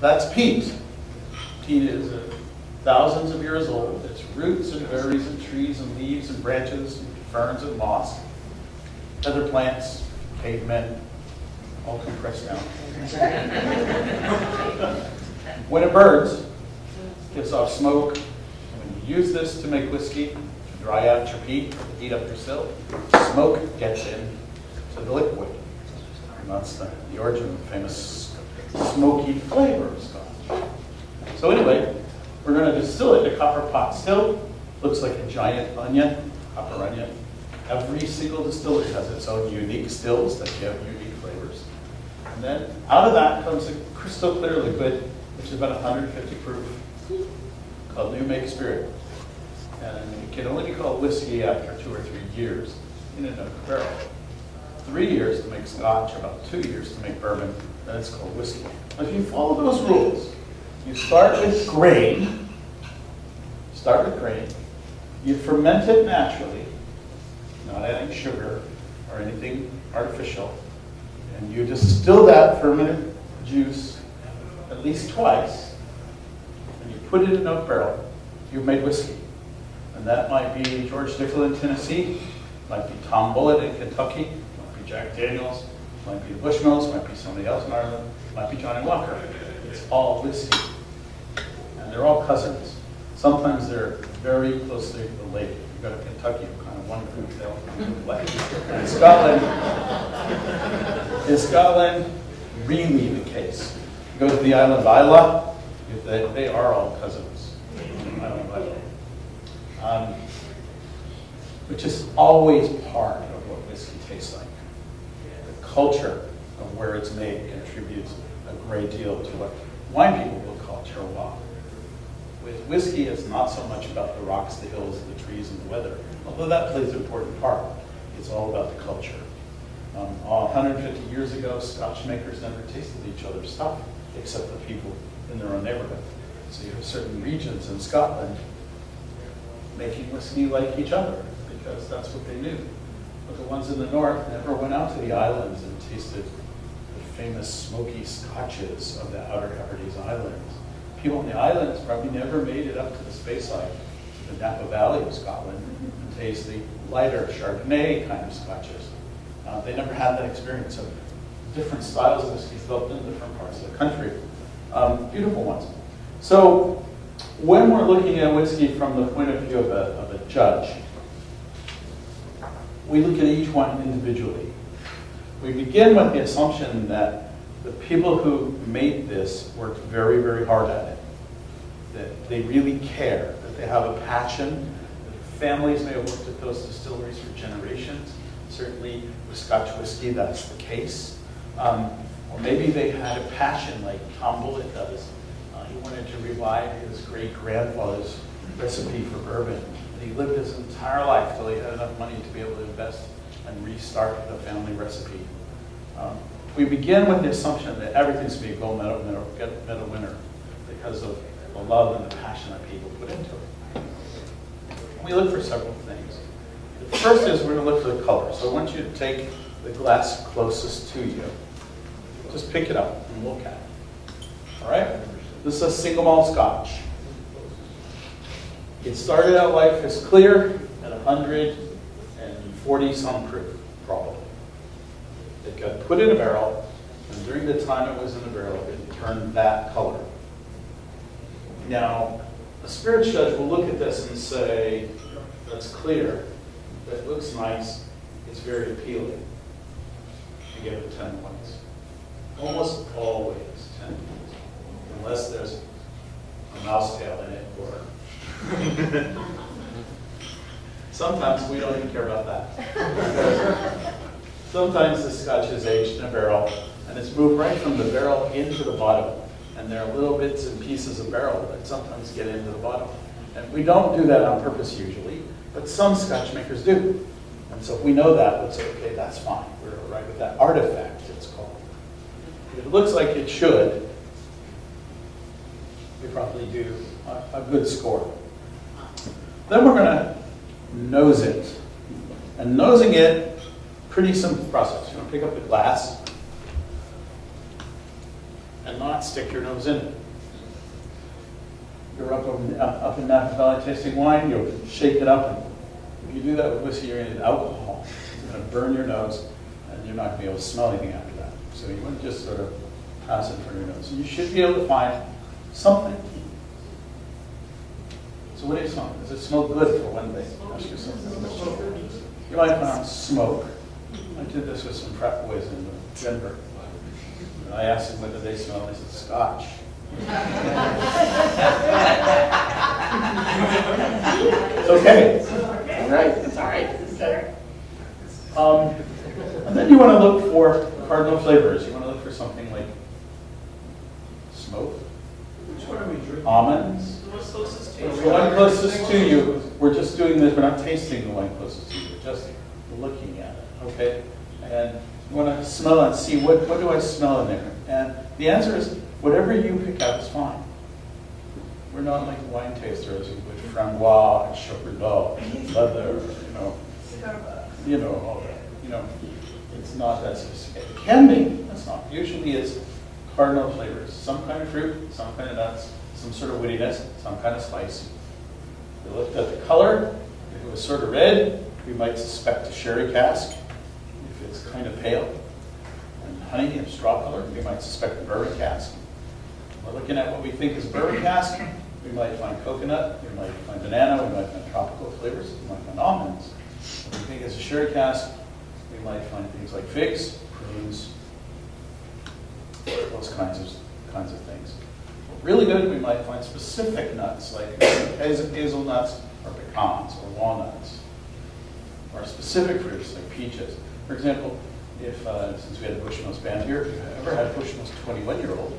That's peat. Peat is thousands of years old. It's roots and berries and trees and leaves and branches and ferns and moss. Other plants, cavemen, all compressed down. When it burns, it gives off smoke. When you use this to make whiskey, to dry out your peat, to heat up your still, smoke gets in to the liquid. And that's the origin of the famous smoky flavor of Scotch. So anyway, we're going to distill it in a copper pot still. Looks like a giant onion, copper onion. Every single distillery has its own unique stills that give unique flavors. And then out of that comes a crystal clear liquid, which is about 150 proof, called New Make Spirit. And it can only be called whiskey after 2 or 3 years in an oak barrel. 3 years to make Scotch, about 2 years to make bourbon, then it's called whiskey. Now, if you follow those rules, you start with grain, you ferment it naturally, not adding sugar or anything artificial, and you distill that fermented juice at least twice, and you put it in an oak barrel, you've made whiskey. And that might be George Dickel in Tennessee, might be Tom Bullitt in Kentucky, might be Jack Daniels, might be the Bushmills, might be somebody else in Ireland, might be Johnny Walker. It's all whiskey. And they're all cousins. Sometimes they're very closely related. You go to Kentucky, you kind of wonder who they'll play. In Scotland, really the case. You go to the island of Islay, they are all cousins. Island of Islay. Which is always part of what whiskey tastes like. The culture of where it's made contributes a great deal to what wine people will call terroir. With whiskey, it's not so much about the rocks, the hills, the trees, and the weather, although that plays an important part. It's all about the culture. 150 years ago, Scotch makers never tasted each other's stuff, except the people in their own neighborhood. So you have certain regions in Scotland making whiskey like each other, because that's what they knew. But the ones in the north never went out to the islands and tasted the famous smoky scotches of the Outer Hebrides Islands. People in the islands probably never made it up to the space side, to the Napa Valley of Scotland, and taste the lighter Chardonnay kind of scotches. They never had that experience of different styles of whiskey developed in different parts of the country. Beautiful ones. So when we're looking at whiskey from the point of view of a judge, we look at each one individually. We begin with the assumption that the people who made this worked very, very hard at it, that they really care, that they have a passion, that families may have worked at those distilleries for generations. Certainly with Scotch whiskey, that's the case. Or maybe they had a passion like Tom Bullitt does. He wanted to revive his great-grandfather's recipe for bourbon. And he lived his entire life till he had enough money to be able to invest and restart the family recipe. We begin with the assumption that everything's going to be a gold medal winner because of the love and the passion that people put into it. And we look for several things. The first is we're going to look for the color. So I want you to take the glass closest to you. Just pick it up and look at it. All right? This is a single malt Scotch. It started out life as clear at 140 some proof, probably. It got put in a barrel, and during the time it was in the barrel, it turned that color. Now, a spirits judge will look at this and say, that's clear, that looks nice, it's very appealing. You give it 10 points. Almost always 10 points, unless there's a mouse tail in it, or sometimes we don't even care about that. Sometimes the Scotch is aged in a barrel, and it's moved right from the barrel into the bottom. And there are little bits and pieces of barrel that sometimes get into the bottom. And we don't do that on purpose usually, but some Scotch makers do. And so if we know that, we'll say, okay, that's fine. We're all right with that artifact, it's called. If it looks like it should, we probably do a good score. Then we're going to nose it. And nosing it, pretty simple process. You're going to pick up the glass, and not stick your nose in it. You're up in Napa Valley tasting wine, you'll shake it up, and if you do that with whiskey, you're going to get alcohol. It's going to burn your nose, and you're not going to be able to smell anything after that. So you want to just sort of pass it through your nose. And you should be able to find something. So what do you smell? Does it smell good for one thing? Ask yourself that question. You might find smoke. I did this with some prep boys in Denver. And I asked them whether they smelled. They said scotch. It's okay. It's all right. It's all right. Okay. And then you want to look for cardinal flavors. You want to look for something like smoke. Which one are we drinking? Almonds. The one closest to you. The one closest to you. We're just doing this. We're not tasting the one closest to you. We're just looking at it. Okay. And you want to smell and see what do I smell in there. And the answer is whatever you pick out is fine. We're not like wine tasters with framboise and chocolat and leather, all that. It's not that sophisticated. It can be, that's not. Usually it's cardinal flavors. Some kind of fruit, some kind of nuts, some sort of wittiness, some kind of spice. We looked at the color. If it was sort of red, we might suspect a sherry cask. If it's kind of pale and honey and straw color, we might suspect a bourbon cask. We're looking at what we think is bourbon cask. We might find coconut, we might find banana, we might find tropical flavors, we might find almonds. What we think is a sherry cask, we might find things like figs, prunes, those kinds of things. Really good, we might find specific nuts like hazelnuts or pecans or walnuts, or specific fruits like peaches. For example, if since we had the Bushmills band here, if you ever had Bushmills 21-year-old,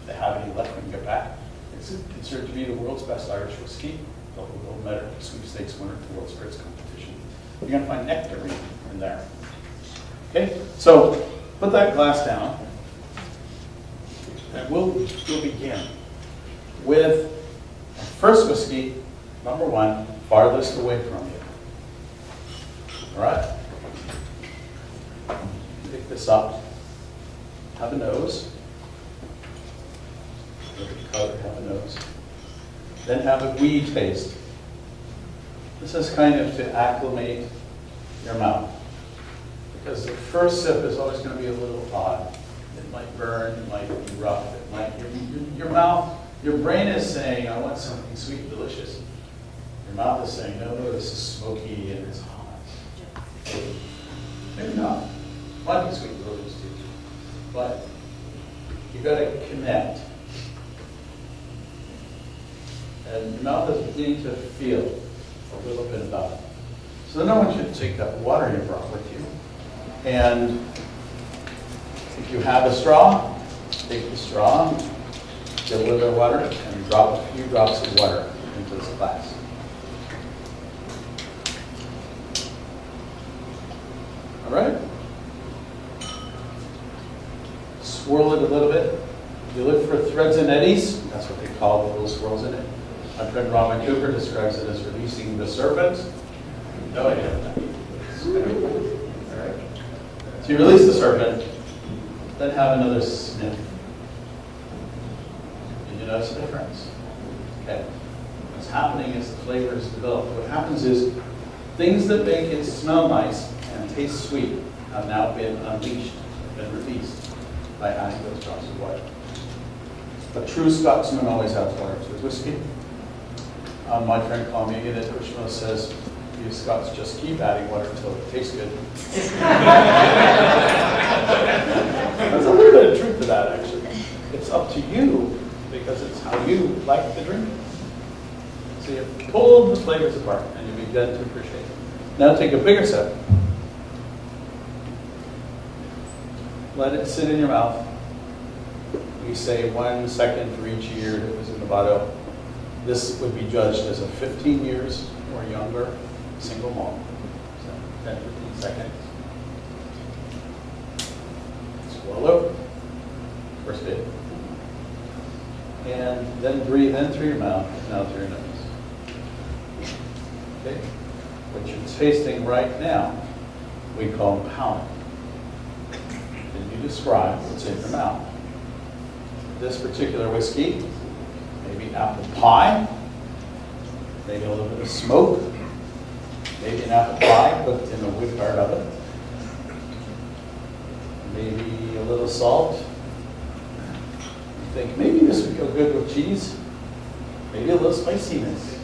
if they have any left when you get back, it's considered to be the world's best Irish whiskey. The whole gold medal sweepstakes winner at the World Spirits Competition. You're going to find nectarine in there. Okay, so put that glass down, and we'll begin with our first whiskey, number one, farthest away from you. All right? Pick this up. Have a nose. Look at the color, have a nose. Then have a wee taste. This is kind of to acclimate your mouth. Because the first sip is always going to be a little odd. It might burn, it might be rough, it might, your mouth, your brain is saying, I want something sweet and delicious. Your mouth is saying, no, this is smoky and it's hot. Maybe not. It might be sweet and delicious too. But you've got to connect. And your mouth is beginning to feel a little bit about it. So then I want you to take that water you brought with you. And if you have a straw, take the straw, get a little bit of water, and drop a few drops of water into this glass. All right? Swirl it a little bit. You look for threads and eddies. That's what they call the little swirls in it. My friend Robin Cooper describes it as releasing the serpent. No idea what that means. All right. So you release the serpent, then have another sniff. Did you notice the difference? Okay. What's happening is the flavors develop. What happens is things that make it smell nice and taste sweet have now been unleashed, been released by adding those drops of water. A true Scotsman always adds water to his whiskey. My friend Colin Megan at Bushmills says, you Scots just keep adding water until it tastes good. There's a little bit of truth to that, actually. It's up to you, because it's how you like to drink it. So you pull the flavors apart, and you begin to appreciate it. Now take a bigger sip. Let it sit in your mouth. We say 1 second for each year that was in the bottle. This would be judged as a 15 years or younger single malt. So 10, 15 seconds. Swallow. First bit. And then breathe in through your mouth and out through your nose. Okay? What you're tasting right now, we call palate. Can you describe what's in your mouth? this particular whiskey, maybe apple pie, maybe a little bit of smoke, maybe an apple pie cooked in a wood-fired oven, maybe a little salt. You think maybe this would go good with cheese, maybe a little spiciness.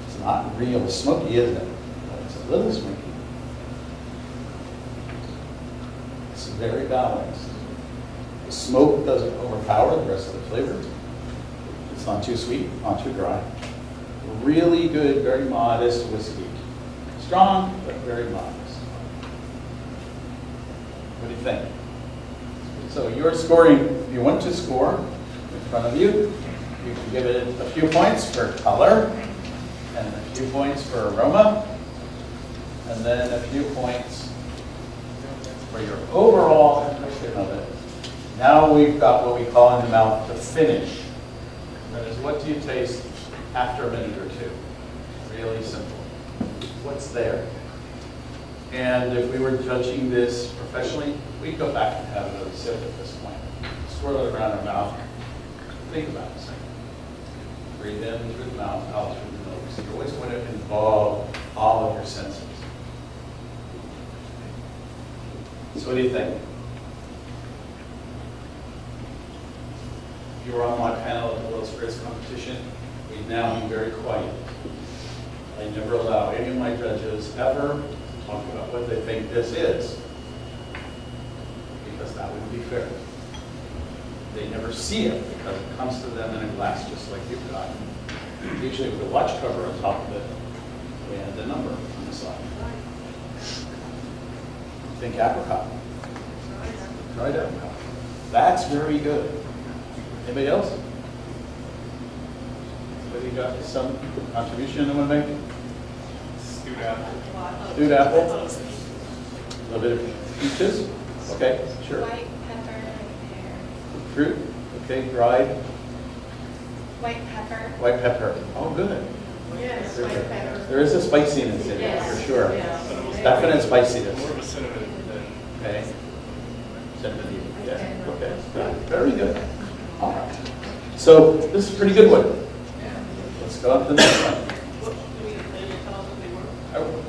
It's not real smoky, is it? But it's a little smoky. It's very balanced. The smoke doesn't overpower the rest of the flavor. It's not too sweet, not too dry. Really good, very modest whiskey. Strong, but very modest. What do you think? So you're scoring, if you want to score in front of you, you can give it a few points for color, and a few points for aroma, and then a few points for your overall impression of it. Now we've got what we call in the mouth the finish. That is, what do you taste after a minute or two? Really simple. What's there? And if we were judging this professionally, we'd go back and have another sip at this point. Swirl it around our mouth. Think about it a second. Breathe in through the mouth, out through the nose. You always want to involve all of your senses. So what do you think? If you were on my panel at the World Spirits Competition, we'd now be very quiet. I never allow any of my judges ever to talk about what they think this is, because that wouldn't be fair. They never see it because it comes to them in a glass just like you've got. Usually with a watch cover on top of it, we had the number on the side. Think apricot. Dried apricot. That's very good. Anybody else? Anybody got some contribution they want to make? Stewed apple. Stewed apple. A little bit of peaches. Okay, sure. White pepper and pear. Fruit. Okay, dried. White pepper. White pepper. Oh, good. Yes, Very white good. pepper. There is a spiciness in it, Yes. for sure. Yeah. Definite spiciness. More of a cinnamon than Okay. Cinnamon, yeah. Okay. Good. Very good. All right. So this is a pretty good one. Let's go on to the next one. Oh.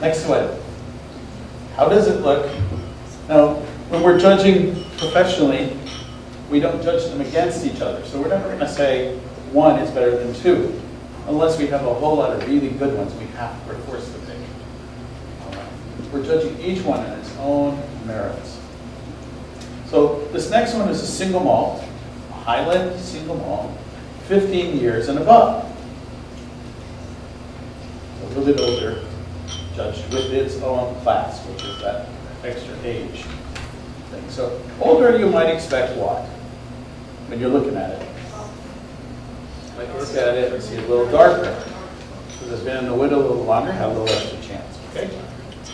Next one. How does it look? Now, when we're judging professionally, we don't judge them against each other. So we're never going to say one is better than two, unless we have a whole lot of really good ones we're forced to pick. All right. We're judging each one on its own merits. So this next one is a single malt, a Highland single malt, 15 years and above. A little bit older, judged with its own class, which is that extra age thing. So older, you might expect what? When you're looking at it. You might look at it and see a little darker. So it's been in the wood a little longer, have a little extra chance. Okay?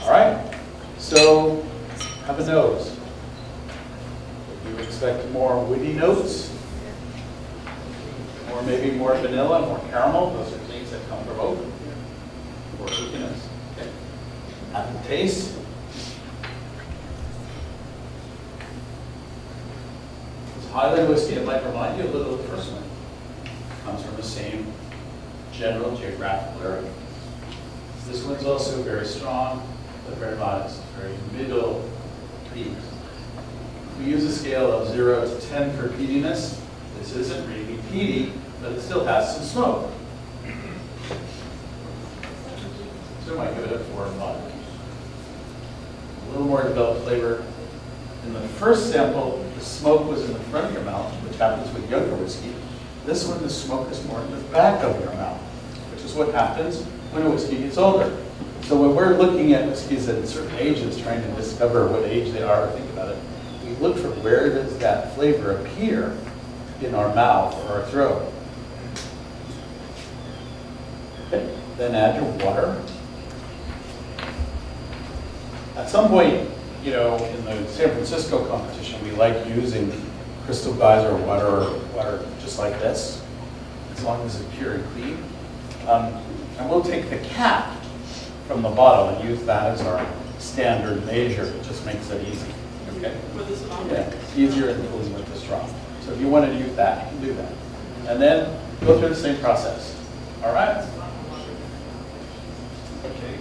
All right? So have a nose. You expect more woody notes, or maybe more vanilla, more caramel. Those are things that come from oak or oakiness. Okay. Have a taste. This Highland whiskey, it might remind you a little of the first one. Comes from the same general geographical area. This one's also very strong, but very modest, very middle peat. We use a scale of 0 to 10 for peatiness. This isn't really peaty, but it still has some smoke. So I might give it a 4 or 5. A little more developed flavor. In the first sample, the smoke was in the front of your mouth, which happens with younger whiskey. This one, the smoke is more in the back of your mouth, which is what happens when a whiskey gets older. So when we're looking at whiskeys at certain ages, trying to discover what age they are or think about it, we look for where does that flavor appear in our mouth or our throat. Okay. Then add your water. At some point, you know, in the San Francisco competition, we like using crystal geyser water or water just like this, as long as it's pure and clean. And we'll take the cap from the bottle and use that as our standard measure. It just makes it easy. Okay? With this amount? Yeah, it's easier than pulling with the straw. So if you want to use that, you can do that. And then go through the same process. All right? Okay.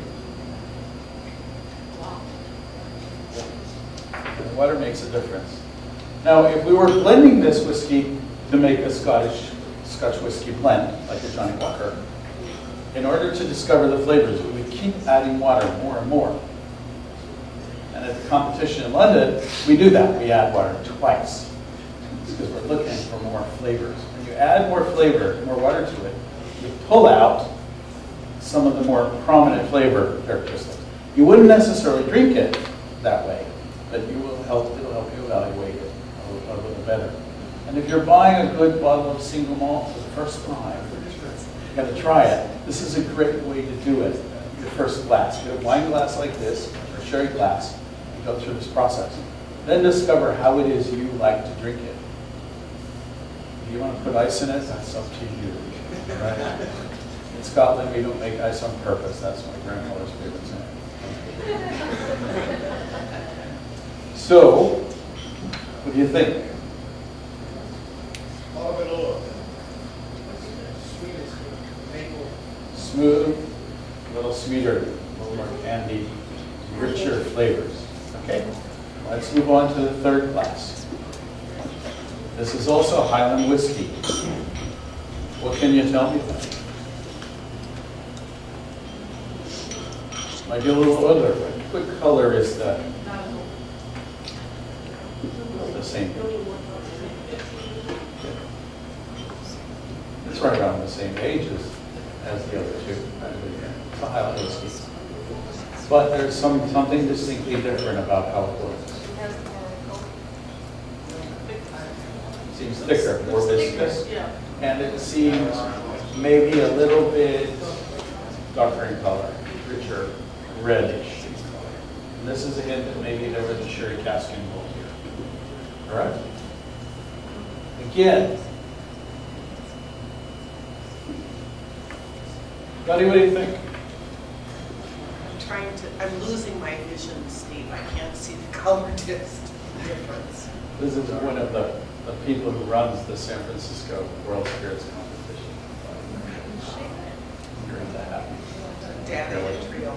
And water makes a difference. Now, if we were blending this whiskey to make a Scotch whiskey blend, like a Johnny Walker, in order to discover the flavors, we would keep adding water more and more. And at the competition in London, we do that. We add water twice because we're looking for more flavors. When you add more flavor, more water to it, you pull out some of the more prominent flavor characteristics. You wouldn't necessarily drink it that way, but it'll help you evaluate it a little better. And if you're buying a good bottle of single malt for the first time, you got to try it. This is a great way to do it. Your first glass. Get a wine glass like this, or sherry glass, and go through this process. Then discover how it is you like to drink it. If you want to put ice in it, that's up to you. Right? In Scotland, we don't make ice on purpose. That's my grandmother's favorite saying. So, what do you think? Smooth, a little sweeter, a little more candy, richer flavors. Okay, let's move on to the third class. This is also Highland whiskey. What can you tell me about it? Might be a little older, but what color is that? The same. It's right around the same age as the other two. It's a Highland whiskey. But there's something distinctly different about how it works. It seems thicker, more viscous, and it seems maybe a little bit darker in color, richer, reddish. And this is a hint that maybe there was a sherry cask involved here. All right? Again, Buddy, what do you think? I'm losing my vision, Steve. I can't see the color difference. This is one of the people who runs the San Francisco World Spirits Competition. You're into that. Daddy trio.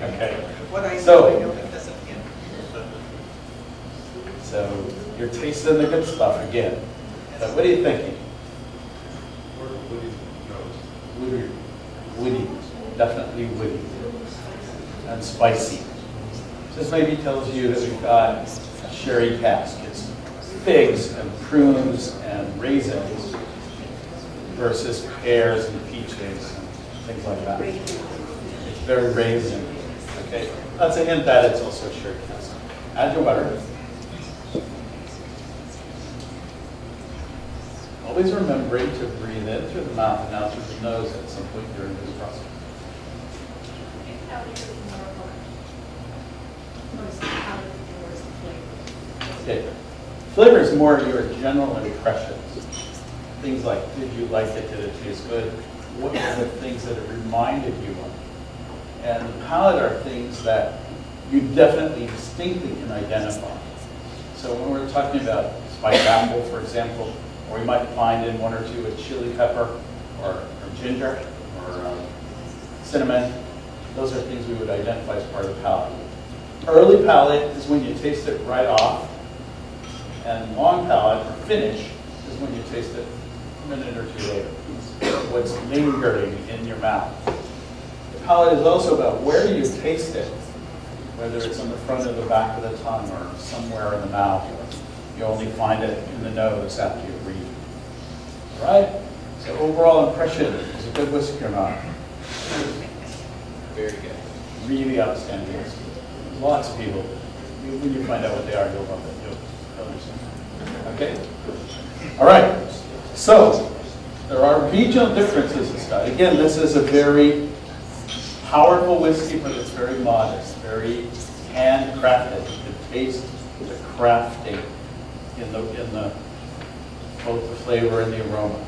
Okay. What I So- know, I know because of him. So you're tasting the good stuff again. So what are you thinking? Woody, definitely woody, and spicy. This maybe tells you that we've got a sherry cask. It's figs and prunes and raisins versus pears and peaches and things like that. It's very raisin. Okay, that's a hint that it's also a sherry cask. Add your butter. Always remembering to breathe in through the mouth and out through the nose at some point during this process. Okay. Flavor is more your general impressions. Things like, did you like it? Did it taste good? What were the things that it reminded you of? And the palate are things that you definitely distinctly can identify. So when we're talking about spiced apple, for example, or you might find in one or two a chili pepper or ginger or cinnamon. Those are things we would identify as part of the palate. Early palate is when you taste it right off, and long palate or finish is when you taste it a minute or two later. It's what's lingering in your mouth. The palate is also about where you taste it, whether it's on the front or the back of the tongue or somewhere in the mouth. You only find it in the nose after you breathe. All right? So overall impression, is it good whiskey or not? Very good. Really outstanding whiskey. Lots of people, when you find out what they are, you'll love it. You'll understand. Okay? All right. So there are regional differences in Scotland. Again, this is a very powerful whiskey, but it's very modest, very handcrafted. You can taste the crafting in both the flavor and the aroma.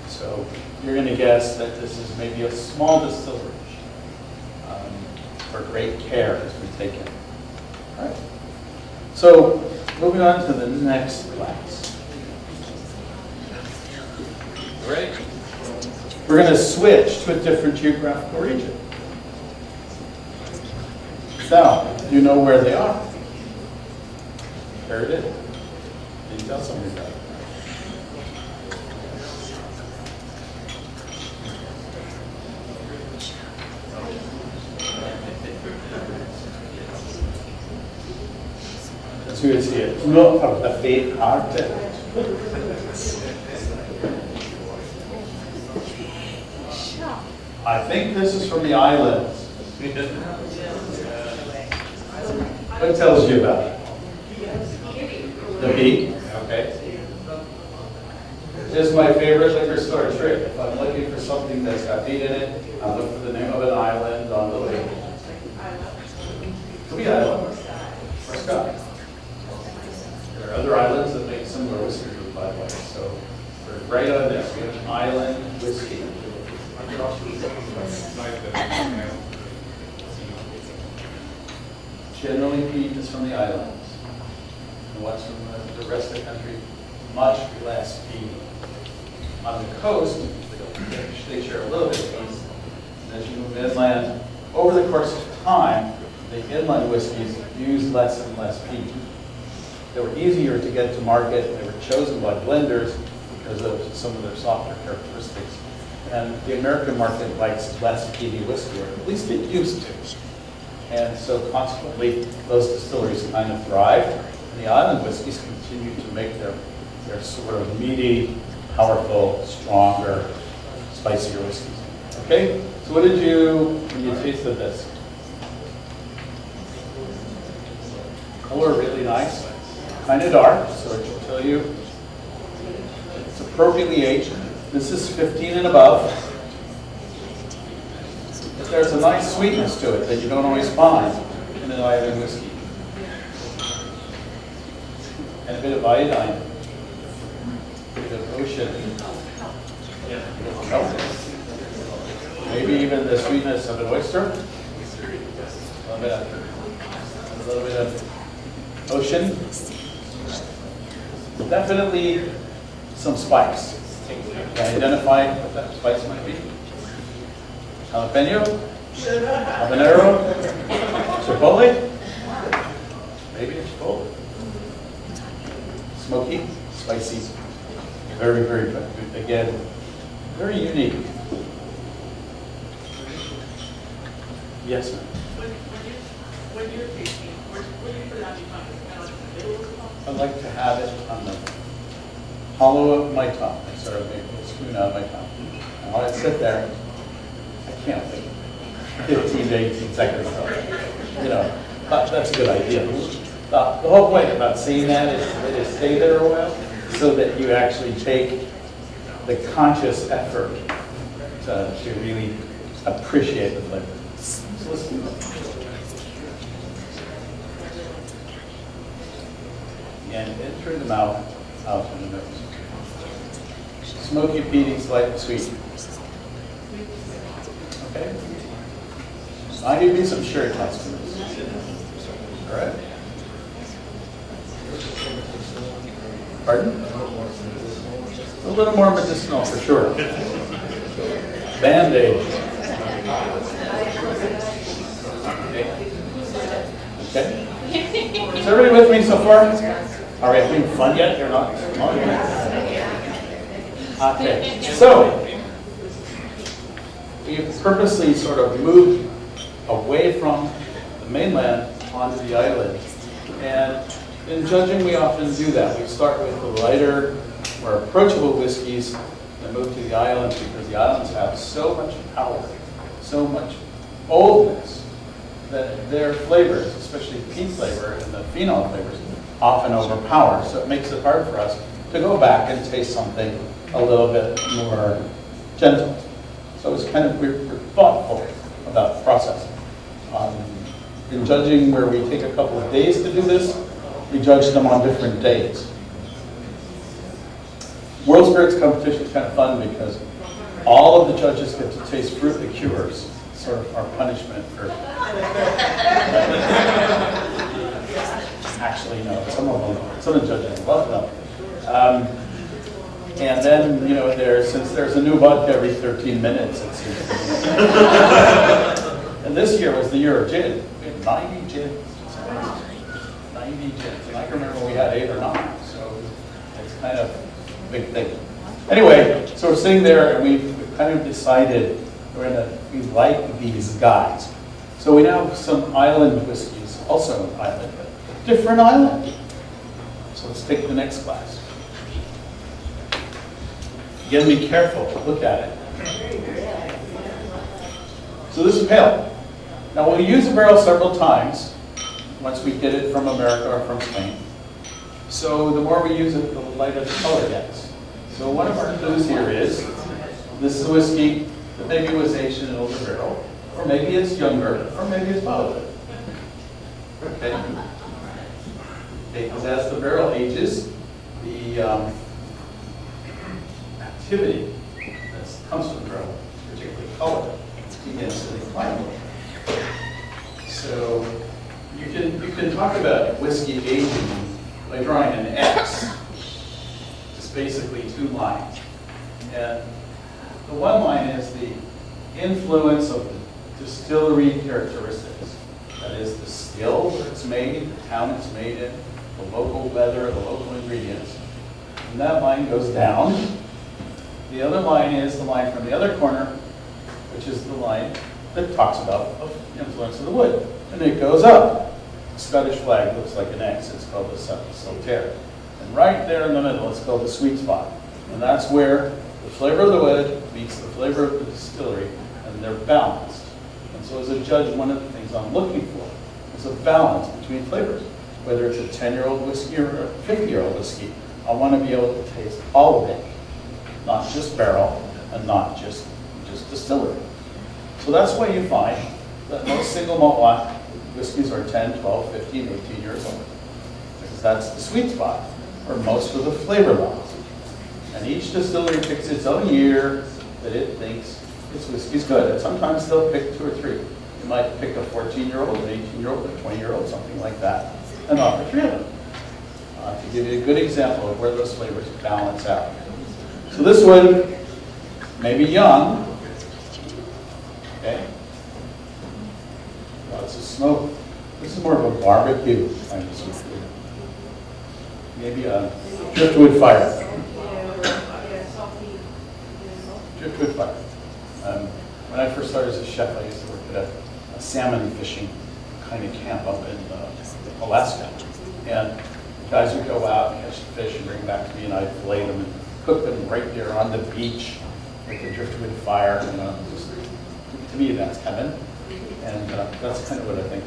So you're going to guess that this is maybe a small distillery. where great care has been taken. All right. So moving on to the next class. Ready? We're going to switch to a different geographical region. Now, do you know where they are? There it is. Can you tell somebody about it? Tu veux dire, non, par la fée arte. I think this is from the islands. What tells you about it? The Beal? Okay. This is my favorite liquor store trick. If I'm looking for something that's got meat in it, I look for the name of an island on the label. Could be island or Scotland. There are other islands that make similar whiskey, by the way. So we're right on this. We have an island whiskey. Generally, peat is from the islands. And what's from the rest of the country? Much less peat. On the coast, they share a little bit of peat. And as you move inland, over the course of time, the inland whiskeys use less and less peat. They were easier to get to market. They were chosen by blenders because of some of their softer characteristics. And the American market likes less peaty whiskey, or at least it used to. And so consequently, those distilleries kind of thrived. And the island whiskeys continue to make their sort of meaty, powerful, stronger, spicier whiskeys. Okay? So what did you, when you tasted this? Color really nice. Kind of dark, so it should tell you it's appropriately aged. This is 15 and above. But there's a nice sweetness to it that you don't always find in an island whiskey. And a bit of iodine. A bit of ocean. Maybe even the sweetness of an oyster. A little bit of ocean. Definitely some spice. Can you identify what that spice might be? Jalapeno? Habanero? Chipotle? Maybe a chipotle. Smoky, spicy, very, very good. Again, very unique. Yes, ma'am. When you're tasting, where do you put it on your tongue? Is it kind of like in the middle of the tongue? I'd like to have it on the hollow of my tongue. I sort of make a spoon out of my tongue. And while I sit there, I can't wait 15 to 18 seconds. You know, that's a good idea. The whole point about saying that is to let it stay there a while so that you actually take the conscious effort to really appreciate the flavor. So let's do that. And in through the mouth, out through the nose. Smoky, peaty, slightly sweet. Okay? I'll give you some sherry tests for this. All right? Pardon? A little more medicinal for sure. Band-Aid. Okay? Is everybody with me so far? Are we having fun yet? You're not? Okay. So, we've purposely sort of moved away from the mainland onto the island. And in judging, we often do that. We start with the lighter, more approachable whiskeys and move to the islands because the islands have so much power, so much boldness that their flavors, especially the peat flavor and the phenol flavors, often overpower. So it makes it hard for us to go back and taste something a little bit more gentle. So it's kind of, we're thoughtful about the process. In judging where we take a couple of days to do this, we judge them on different days. World Spirits competition is kind of fun because all of the judges get to taste fruit liqueurs. sort of our punishment for. Actually, no. Some of the judges love them. And then, since there's a new vodka every 13 minutes, it seems to be. And this year was the year of gin. We had 90 gins. 90 gins. And I can remember we had 8 or 9. So it's kind of a big thing. Anyway, so we're sitting there and we've kind of decided we like these guys. So we now have some island whiskeys, also an island, but different island. So let's take the next glass. Again, be careful, look at it. So this is pale. Now we'll use the barrel several times once we get it from America or from Spain. So the more we use it, the lighter the color gets. So one of our clues here is, this is a whiskey that maybe was aged in an older barrel, or maybe it's younger, or maybe it's both. Okay? Because as the barrel ages, the activity that comes from the barrel, particularly color, begins to decline. So you can talk about whiskey aging by drawing an X. It's basically 2 lines. And the one line is the influence of the distillery characteristics. That is the still that it's made, the town it's made in, the local weather, the local ingredients. And that line goes down. The other line is the line from the other corner, which is the line that talks about the influence of the wood. And it goes up. The Scottish flag looks like an X. It's called the Saltaire. And right there in the middle, it's called the sweet spot. And that's where the flavor of the wood meets the flavor of the distillery, and they're balanced. And so as a judge, one of the things I'm looking for is a balance between flavors. Whether it's a 10-year-old whiskey or a 50-year-old whiskey, I want to be able to taste all of it. Not just barrel, and not just distillery. So that's why you find that most single malt whiskeys are 10, 12, 15, 18 years old. Because that's the sweet spot for most of the flavor levels. And each distillery picks its own year that it thinks its whiskey's good. And sometimes they'll pick 2 or 3. You might pick a 14-year-old, an 18-year-old, a 20-year-old, something like that, and offer 3 of them. To give you a good example of where those flavors balance out. So this one may be young, okay? Lots of smoke. This is more of a barbecue kind of smoke. Maybe a driftwood fire. Driftwood fire. When I first started as a chef, I used to work at a salmon fishing kind of camp up in Alaska. And the guys would go out and catch the fish and bring them back to me, and I'd fillet them and cook them right there on the beach with the driftwood fire. Just, to me, that's heaven. And that's kind of what I think.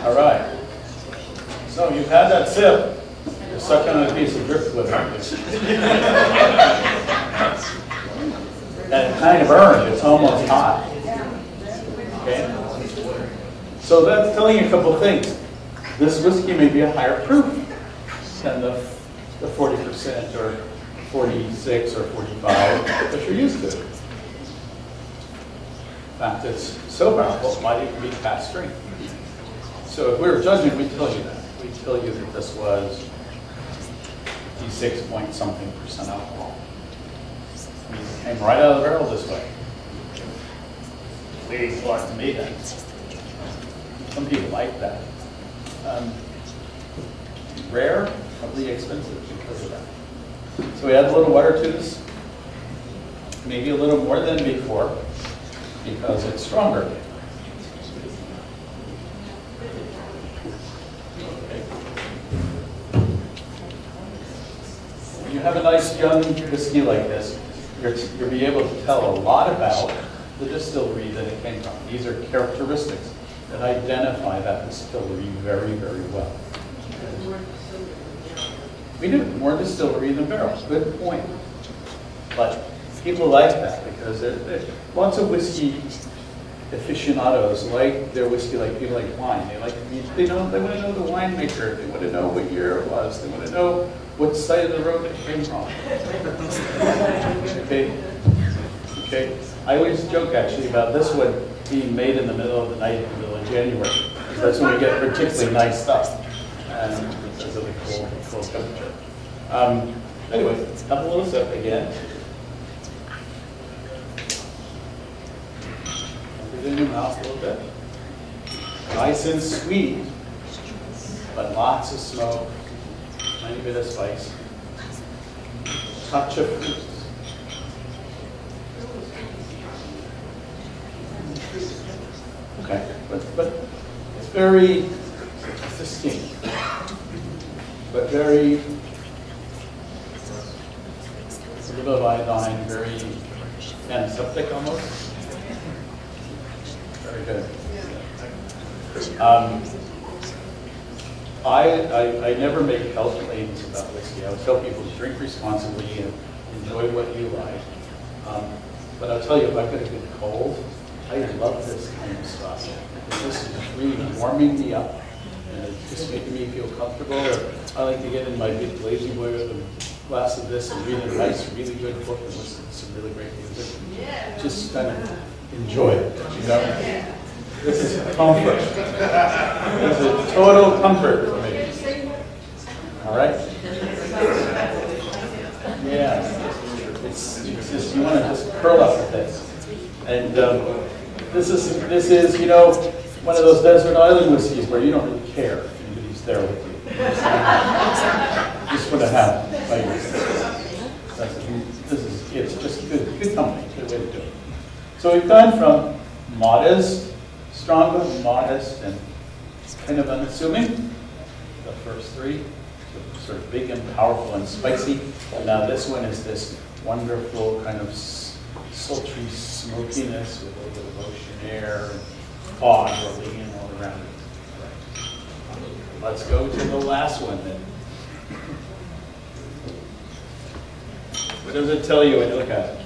All right. So you've had that sip. You're sucking on a piece of driftwood. And it kind of burns. It's almost hot. Okay. So that's telling you a couple of things. This whiskey may be a higher proof than the 40% or 46 or 45 that you're used to. In fact, it's so powerful, it might even be cask strength. So if we were judging, we'd tell you that. We'd tell you that this was 56 point something % alcohol. I mean, it came right out of the barrel this way. Please talk to me then. Some people like that. Rare, probably expensive because of that. So we add a little water to this, maybe a little more than before, because it's stronger. Okay. When you have a nice young whiskey like this, you'll be able to tell a lot about the distillery that it came from. These are characteristics that identify that distillery very, very well. We do, more distillery than barrels. Good point. But people like that because lots of whiskey aficionados like their whiskey like people like wine. They like they want to know the winemaker. They want to know what year it was. They want to know what side of the road it came from. Okay. Okay. I always joke actually about this one being made in the middle of the night in the middle of January. Because that's when we get particularly nice stuff. Because of the cool temperature. Anyway, have a little sip again. Put it in your mouth a little bit. Nice and sweet, but lots of smoke, tiny bit of spice, touch of fruit. Okay, but it's very pristine, but very, a little bit of iodine, very antiseptic almost. Very good. I never make health claims about whiskey. I would tell people to drink responsibly and enjoy what you like. But I'll tell you, if I've got a good cold, I love this kind of stuff. This is really warming me up. And it's just making me feel comfortable. Or I like to get in my big lazy boy with a glass of this and read a nice, really good book and listen to some really great music. Just kind of enjoy it, you know? This is comfort. This is total comfort for me. All right? Yeah. It's just, you want to just curl up with this. And this is, you know, one of those desert island whiskeys where you don't really care if anybody's there with you. Just want to have it's just good company, good way to do it. So we've gone from modest, stronger, modest, and kind of unassuming, the first three, so sort of big and powerful and spicy. And now this one is this wonderful kind of sultry smokiness with a little bit of ocean air and fog rolling in all around it. Let's go to the last one then. What does it tell you when you look at it?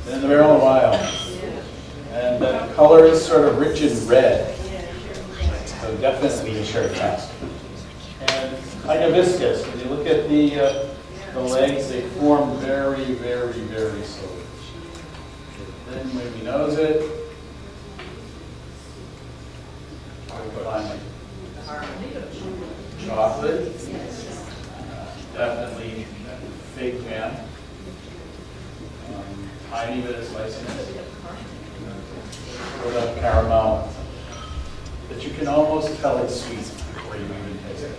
Been in the barrel a while. And the color is sort of rich and red. So definitely a sherry cask. And kind of viscous. When you look at the legs, they form very, very, very slowly. Then when we nose it, finally, chocolate, definitely fig jam, tiny bit of spiciness, with a caramel that you can almost tell it's sweet before you even taste it.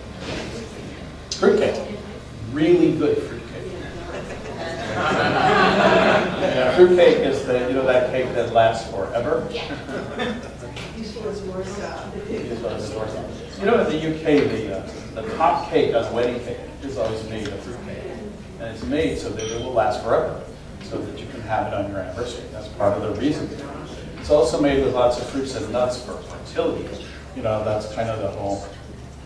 Fruitcake, really good fruitcake. Yeah, fruitcake is that cake that lasts forever. You know, in the UK, the top cake on the wedding cake is always made of fruitcake, and it's made so that it will last forever, so that you can have it on your anniversary. That's part of the reason. It's also made with lots of fruits and nuts for fertility. You know, that's kind of the whole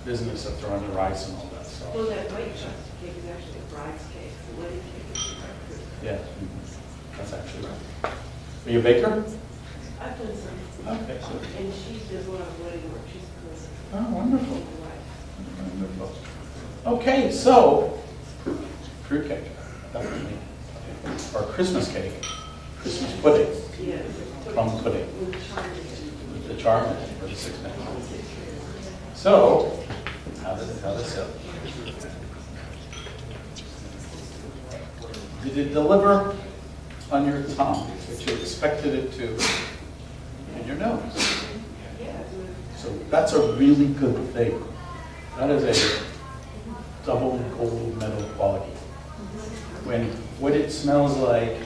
business of throwing the rice and all that stuff. Well, that white chocolate cake is actually a bride's cake. The wedding cake is a fruit. Yeah, that's actually right. Are you a baker? I've done some. Okay, so. And she does a lot of wedding work. She's a person. Oh, wonderful. Wonderful. Okay, so fruitcake, definitely, or Christmas cake, Christmas pudding, Yes. plum pudding, With charm. with the charm or the sixpence. So, how does it sell? Did it deliver on your tongue, which you expected it to, in your nose? Yeah. So that's a really good thing. That is a double gold medal quality. When what it smells like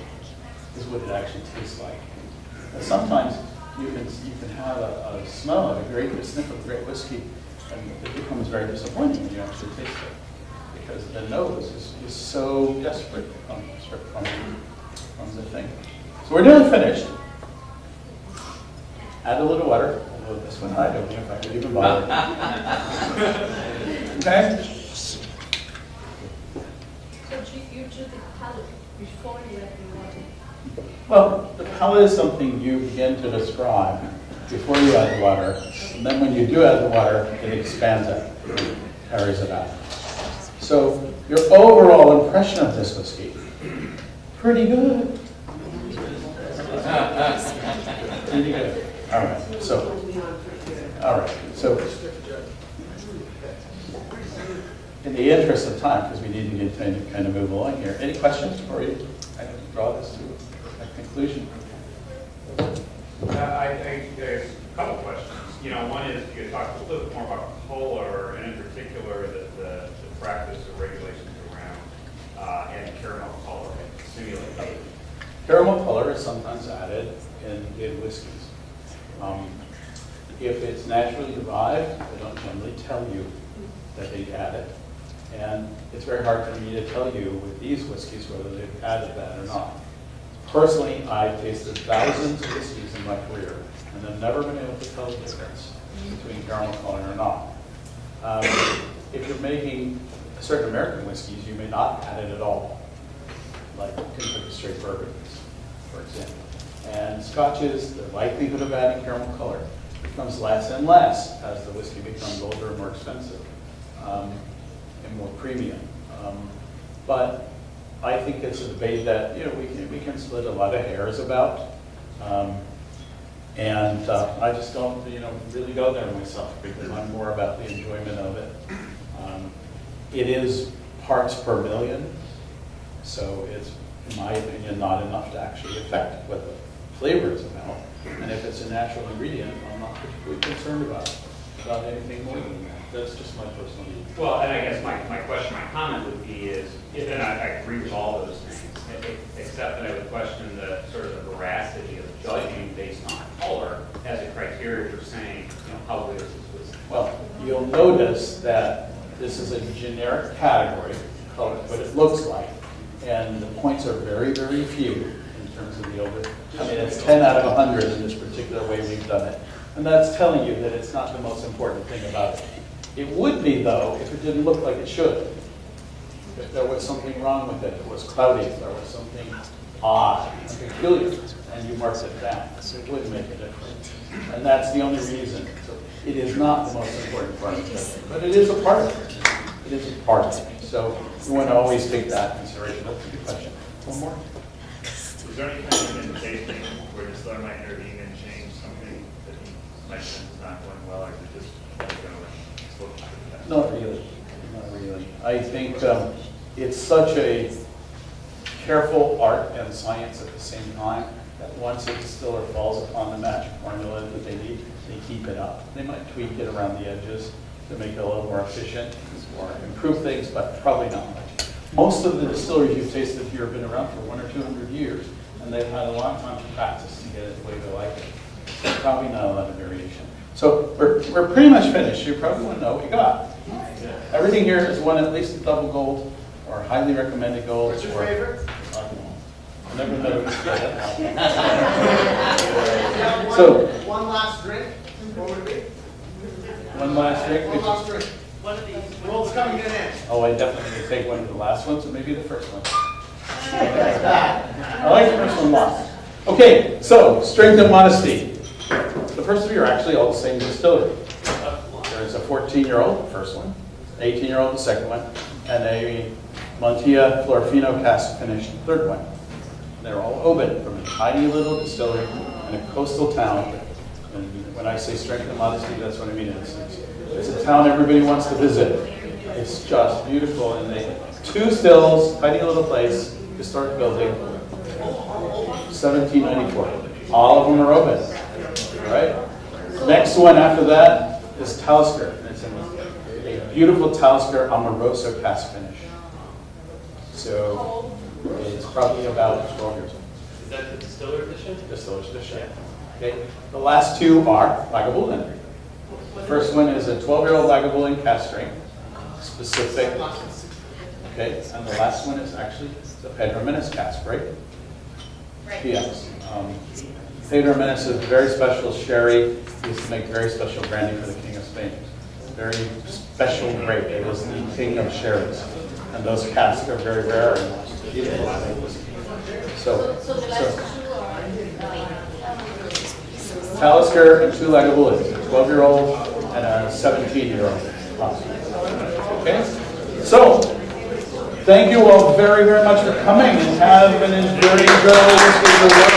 is what it actually tastes like. And sometimes you can have a smell of a sniff of a great whiskey, and it becomes very disappointing when you actually taste it, because the nose is so desperate from the thing. So we're nearly finished. Add a little water. Although this one I don't know if I could even bother. So Okay. Chief, you choose the palate before you let the water? Well, the palate is something you begin to describe before you add the water, and then when you do add the water, it expands it, carries it out. So your overall impression of this whiskey, pretty good. Pretty good. All right. So in the interest of time, because we need to get kind of move along here, any questions before we draw this to a conclusion? A couple questions. You know, one is you could talk a little bit more about color, and in particular the practice or regulations around adding caramel color to simulate flavor. Caramel color is sometimes added in whiskeys. If it's naturally derived, they don't generally tell you that they add it. And it's very hard for me to tell you with these whiskeys whether they've added that or not. Personally, I've tasted thousands of whiskeys in my career, and I've never been able to tell the difference between caramel coloring or not. If you're making certain American whiskeys, you may not add it at all, like Kentucky straight bourbons, for example. And scotches, the likelihood of adding caramel color becomes less and less as the whiskey becomes older and more expensive and more premium. But I think it's a debate that we can split a lot of hairs about, and I just don't really go there myself because I'm more about the enjoyment of it. It is parts per million, so it's, in my opinion, not enough to actually affect what the flavor is about. And if it's a natural ingredient, I'm not particularly concerned about anything more than that. That's just my personal view. Well, and I guess my question, my comment would be is, and I agree with all those things, except that I would question the sort of the veracity of judging based on color as a criteria for saying, how good is this whiskey? Well, you'll notice that this is a generic category, color, what it looks like, and the points are very, very few in terms of the over. I mean, it's 10 out of 100 in this particular way we've done it. And that's telling you that it's not the most important thing about it. It would be, though, if it didn't look like it should. If there was something wrong with it, it was cloudy, if there was something odd and peculiar, and you marked it down, it would make a difference. And that's the only reason. So it is not the most important part of it, but it is a part of it. It is a part of it. So you want to always take that into consideration. That's a good question. One more? Is there any kind of indication where the distiller might intervene and change something that he might think is not going well, or is it just going to slow down? Not really. Not really. I think it's such a careful art and science at the same time that once a distiller falls upon the magic formula that they need, they keep it up. They might tweak it around the edges to make it a little more efficient or improve things, but probably not much. Most of the distilleries you've tasted here have been around for 100 or 200 years, and they've had a long time to practice to get it the way they like it. So probably not a lot of variation. So we're pretty much finished. You probably want to know what you got. Everything here is won at least a double gold or highly recommended gold. What's your favorite? I never met a whiskey like that. So One last drink. What would it be? one last drink. One last drink. One of these. World's coming to an end. Oh, I definitely would take one of the last ones, or maybe the first one. I like the first one lost. Okay, so strength and modesty. The first three are actually all the same distillery. There's a 14-year-old, the first one, 18-year-old, the second one, and a Montilla Florfino cask finished, the third one. They're all open from a tiny little distillery in a coastal town. And when I say strength and modesty, that's what I mean. It's a town everybody wants to visit. It's just beautiful, and they 2 stills, tiny little place, historic building, 1794. All of them are open, right? Next one after that is Talisker. It's a beautiful Talisker Amoroso cask finish. So it's probably about 12 years old. Is that the distiller edition? Distiller's edition. Okay. The last 2 are Lagavulin. The first one is a 12-year-old Lagavulin cask strength, specific. Okay, and the last one is actually the Pedro Menes cask, right? Right. Yes. Pedro Menes is very special sherry. He used to make very special brandy for the King of Spain. Very special grape. It was the king of sherries. And those casks are very rare and beautiful to make whiskey. So the last two are, Talisker and two Lagavulins, a 12-year-old and a 17-year-old. Okay? So, thank you all very, very much for coming and have an very enjoyable whiskey.